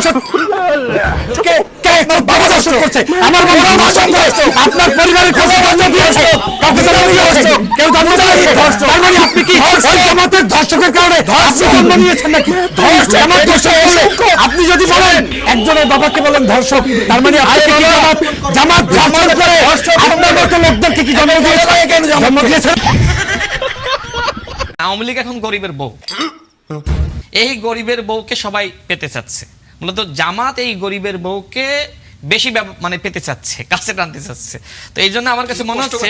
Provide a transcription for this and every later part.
ধর্ষক কে কে তোর বাবা ধর্ষণ করছে আমার বাবা ধর্ষণ করছে আপনার পরিবারের কাছে জন্ম দিয়েছে কাউকে জন্ম দিয়েছে কেউ জন্ম দিয়েছে তার মানে আপনি কি ওই জামাতের ধর্ষকের কারণে আপনি জন্ম নিয়েছেন নাকি জামাত ধর্ষক বলে আপনি যদি বলেন একজনের বাবাকে বলেন ধর্ষক তার মানে আপনি কি জামাত ধর্ষণ করে আপনার মতো লোকদেরকে কি জন্ম দিয়েছেন জন্ম দিয়েছেন আওয়ামী লীগ এখন গরিবের বউ, এই গরিবের বউকে সবাই পেতে চাচ্ছে। মূলত জামাত এই গরিবের বউকে বেশি মানে পেতে চাচ্ছে, কাছে টানতে চাচ্ছে। তো এই জন্য আমার কাছে মনে হচ্ছে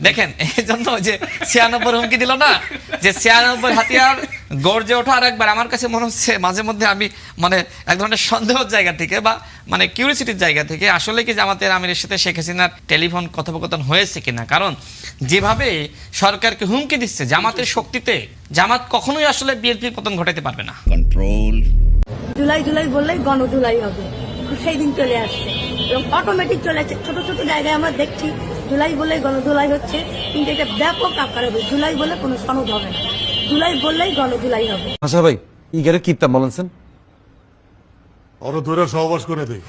দেখেন এই জন্য যে 96 হুমকি দিল না, যে 96 হাতিয়ার গর্জে ওঠা। আর একবার আমার কাছে মনে হচ্ছে মাঝে মধ্যে আমি মানে এক ধরনের সন্দেহের জায়গা থেকে বা মানে কিউরিসিটির জায়গা থেকে আসলে কি জামাতের আমিরের সাথে শেখ হাসিনার টেলিফোন কথোপকথন হয়েছে কিনা। কারণ যেভাবে সরকারকে হুমকি দিচ্ছে জামাতের শক্তিতে, জামাত কখনোই আসলে বিএনপির পতন ঘটাতে পারবে না। কন্ট্রোল জুলাই জুলাই বললেই গণজুলাই হবে, সেই দিন চলে আসছে এবং অটোমেটিক চলে আসছে। ছোট ছোট জায়গায় আমরা দেখছি জুলাই বললেই গণজুলাই হচ্ছে, কিন্তু এটা ব্যাপক আকারে হবে। জুলাই বলে কোনো সনদ হবে না, জুলাই বললেই গণজুলাই হবে। আচ্ছা ভাই ইগারে কিপটা বলেছেন অর ধরে সহবাস করে দেই।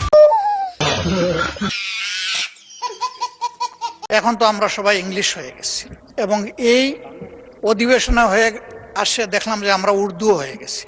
এখন তো আমরা সবাই ইংলিশ হয়ে গেছি এবং এই অধিবেশনে হয়ে আসে দেখলাম যে আমরা উর্দু হয়ে গেছি।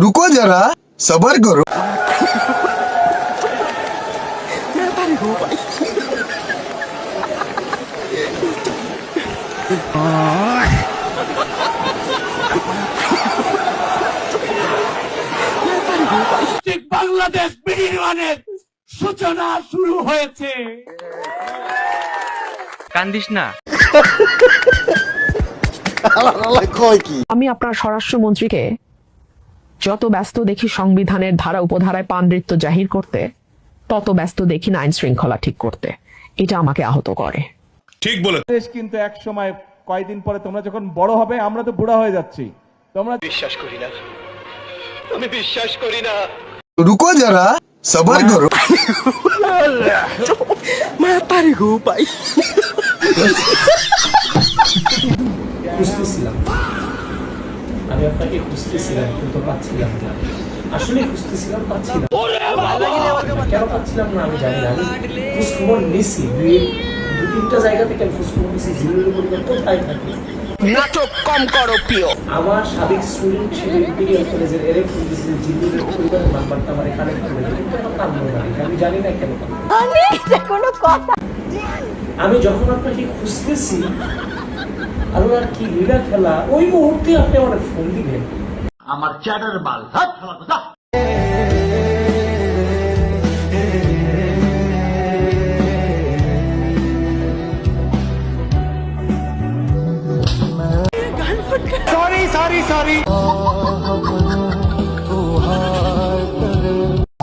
रुको जरा सबर करो বাংলাদেশ বিনির্মাণের সূচনা শুরু হয়েছে। কান্দিস না। আমি আপনার স্বরাষ্ট্রমন্ত্রীকে যত ব্যস্ত দেখি সংবিধানের ধারা উপধারায় পাণ্ডিত্য জাহির করতে, তত ব্যস্ত দেখি না আইন শৃঙ্খলা ঠিক করতে। এটা আমাকে আহত করে। ঠিক বলে দেশ কিন্তু এক সময় কয়েকদিন পরে তোমরা যখন বড় হবে, আমরা তো বুড়া হয়ে যাচ্ছি, তোমরা বিশ্বাস করি না, আমি বিশ্বাস করি না। रुको जरा सबर करो আমি আপনাকে খুঁজতেছিলাম কিন্তু পাচ্ছিলাম না, আসলে খুঁজতেছিলাম পাচ্ছিলাম কেন পাচ্ছিলাম না আমি জানি না। আমি খোঁজখবর নিছি দু তিনটা জায়গা থেকে আমি খোঁজখবর নিছি জিরুলের পরিবার কোথায় থাকে। নাটক কম করো প্রিয়। আমার সাবেক স্টুডেন্ট হিসেবে ইম্পেরিয়াল কলেজের এর ফোন দিয়েছিল জিরুলের পরিবারের নাম্বারটা আমার কানেক্ট করে দিল, কিন্তু আমার তার মনে হয় আমি জানি না কেন। কোনো কথা আমি যখন আপনাকে খুঁজতেছি আল্লাহর কি লীলা খেলা, ওই মুহূর্তে আপনি আমার ফোন দিলেন। আমার চ্যাটার বাল সরি সরি সরি।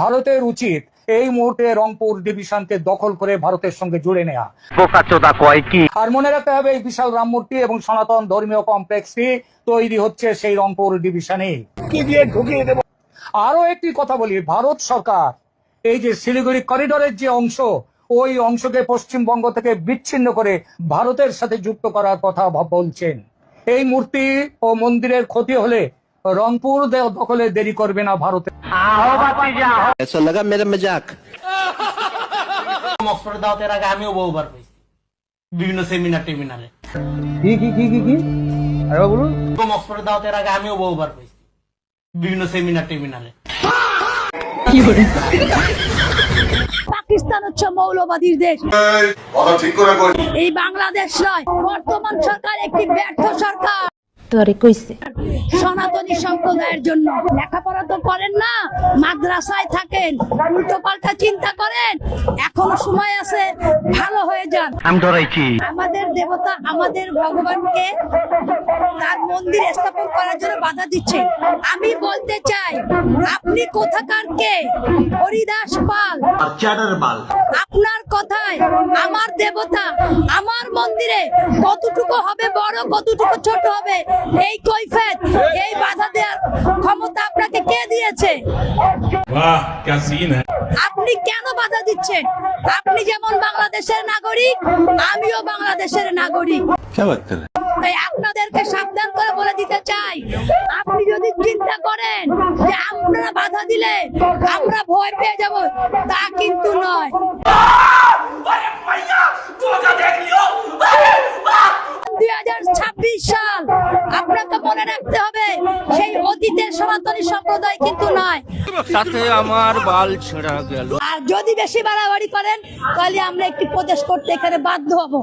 ভারতের উচিত এই মুহূর্তে রংপুর ডিভিশনকে দখল করে ভারতের সঙ্গে জুড়ে নেওয়া। আর মনে রাখতে হবে এই বিশাল রামমূর্তি এবং সনাতন ধর্মীয় কমপ্লেক্সটি তৈরি হচ্ছে সেই রংপুর ডিভিশনে। ঢুকিয়ে দেব। আরো একটি কথা বলি, ভারত সরকার এই যে শিলিগুড়ি করিডোরের যে অংশ, ওই অংশকে পশ্চিমবঙ্গ থেকে বিচ্ছিন্ন করে ভারতের সাথে যুক্ত করার কথা বলছেন। এই মূর্তি ও মন্দিরের ক্ষতি হলে রংপুর দখলে দেরি করবে না ভারতে। ऐसा लगा मेरा मजाक। মক্সফোর্ডে দাওয়াতের আগে আমিও বহুবার পেয়েছি বিভিন্ন সেমিনার টেমিনারে। কি কি কি কি কি আরে বলুন। মক্সফোর্ডে দাওয়াতের আগে আমিও বহুবার পেয়েছি বিভিন্ন সেমিনার টেমিনারে। পাকিস্তান হচ্ছে মৌলবাদীর দেশ, এই বাংলাদেশ নয়। বর্তমান সরকার একটি ব্যর্থ সরকার। তোরে কইছে সনাতনী সম্প্রদায়ের জন্য লেখাপড়া তো করেন না, মাদ্রাসায় থাকেন, উল্টো পাল্টা চিন্তা করেন। এখনো সময় আছে, ভালো হয়ে যান। আমাদের দেবতা, আমাদের ভগবানকে তার মন্দির স্থাপন করার জন্য বাধা দিচ্ছেন। আমি বলতে চাই, আপনি কোথাকার কে? হরিদাস পাল। আপনার কথায় আমার দেবতা, আমার মন্দিরে কতটুকু হবে বড়, কতটুকু ছোট হবে, এই কৈফিয়ত, এই বাধা দেওয়ার ক্ষমতা আপনাকে কে দিয়েছে? আপনি কেন বাধা দিচ্ছেন? আপনি যেমন বাংলাদেশের নাগরিক, আমিও বাংলাদেশের নাগরিক। তাই আপনাদেরকে সাবধান করে বলে দিতে চাই, আপনি যদি চিন্তা করেন যে আমরা বাধা দিলে আমরা ভয় পেয়ে যাব, তা কিন্তু নয়। 2026 সাল আপনাকে মনে রাখতে হবে, সেই অতীতের সনাতনী সম্প্রদায় কিন্তু নয়। তাতে আমার বাল ছেঁড়া গেল। আর যদি বেশি বাড়াবাড়ি করেন তাহলে আমরা একটি প্রদেশ করতে এখানে বাধ্য হব।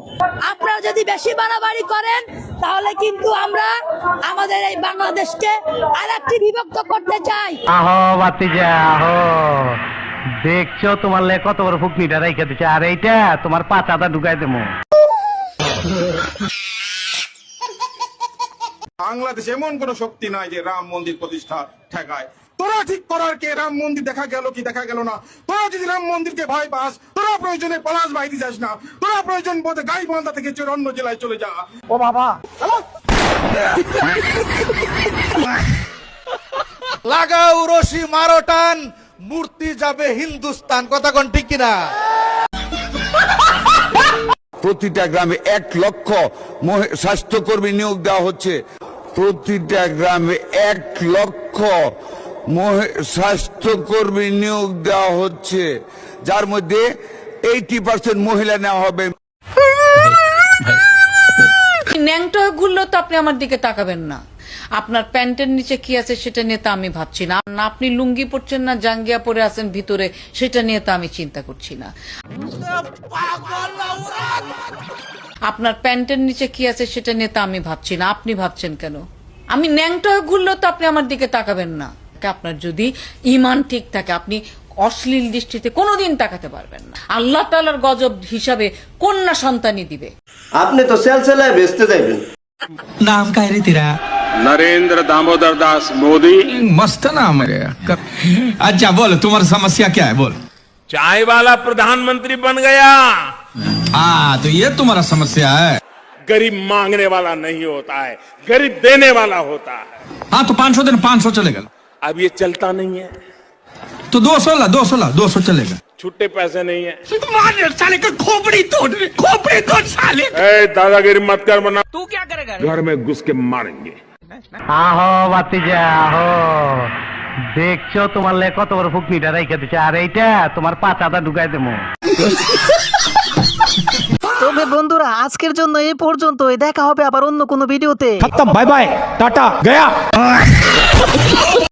আপনারা যদি বেশি বাড়াবাড়ি করেন তাহলে কিন্তু আমরা আমাদের এই বাংলাদেশকে আরেকটি বিভক্ত করতে চাই। আহো বাতিজা আহো, দেখছো তোমার লে কত বড় ফুকনিটা রাইখা দিছে, আর এইটা তোমার পাচাটা ঢুকাই দেবো। বাংলাদেশ এমন কোন শক্তি নাই যে রাম মন্দির প্রতিষ্ঠা ঠেকায়। তোরা ঠিক করার কে? রাম মন্দির দেখা গেল কি দেখা গেল না? তোরা যদি রাম মন্দিরকে ভয় পাস, তোরা প্রয়োজনে পলাশ বাইরে যাস না, তোরা প্রয়োজন বোধে গাইবান্ধা থেকে অন্য জেলায় চলে যা। ও বাবা, লাগাও রশি মারো টান, মূর্তি যাবে হিন্দুস্তান। কথা কোন ঠিক কিনা? প্রতিটা গ্রামে 1 লক্ষ স্বাস্থ্যকর্মী নিয়োগ দেওয়া হচ্ছে। প্রতিটা গ্রামে 1 লক্ষ স্বাস্থ্যকর্মী নিয়োগ দেওয়া হচ্ছে, যার মধ্যে 80% মহিলা নেওয়া হবে। ন্যাংটা ঘুরলেও তো আপনি আমার দিকে তাকাবেন না। আপনার প্যান্টের নিচে কি আছে সেটা নিয়ে তো আমি ভাবছি না। না আপনি লুঙ্গি পরছেন না জাঙ্গিয়া পরে আছেন ভিতরে, সেটা নিয়ে তো আমি চিন্তা করছি না। আপনার প্যান্টের নিচে কি আছে সেটা নিয়ে তো আমি ভাবছি না। আপনি ভাবছেন কেন? আমি ন্যাংটা হয়ে ঘুরলেও তো আপনি আমার দিকে তাকাবেন না। আপনার যদি ঈমান ঠিক থাকে আপনি অশ্লীল দৃষ্টিতে কোনোদিন তাকাতে পারবেন না। আল্লাহ তাআলার গজব হিসাবে কন্যা সন্তানই দিবে। আপনি তো সেলসেলায় বেচতে যাইবেন। नाम का है रे तेरा? नरेंद्र दामोदर दास मोदी। मस्त नाम है। अच्छा बोल, तुम्हारी समस्या क्या है? बोल। चाय वाला प्रधानमंत्री बन गया। हाँ, तो ये तुम्हारा समस्या है। गरीब मांगने वाला नहीं होता है, गरीब देने वाला होता है। हाँ तो 500 दिन 500 चलेगा। अब ये चलता नहीं है, तो 200 चलेगा। छुट्टे पैसे नहीं है। साले का खोपड़ी तोड़ साले। दादागिरी मत कर, वरना तू क्या करेगा? घर में घुस के मारेंगे। আহো বাতিজা আহো, দেখছো তোমার লে কত বড় ফুকনিটা রাইখা দিছে, আর এইটা তোমার পাচাটা ঢুকাই দেবো। তবে বন্ধুরা আজকের জন্য এই পর্যন্তই। দেখা হবে আবার অন্য কোনো ভিডিওতে। Bye bye, tata, Gaya.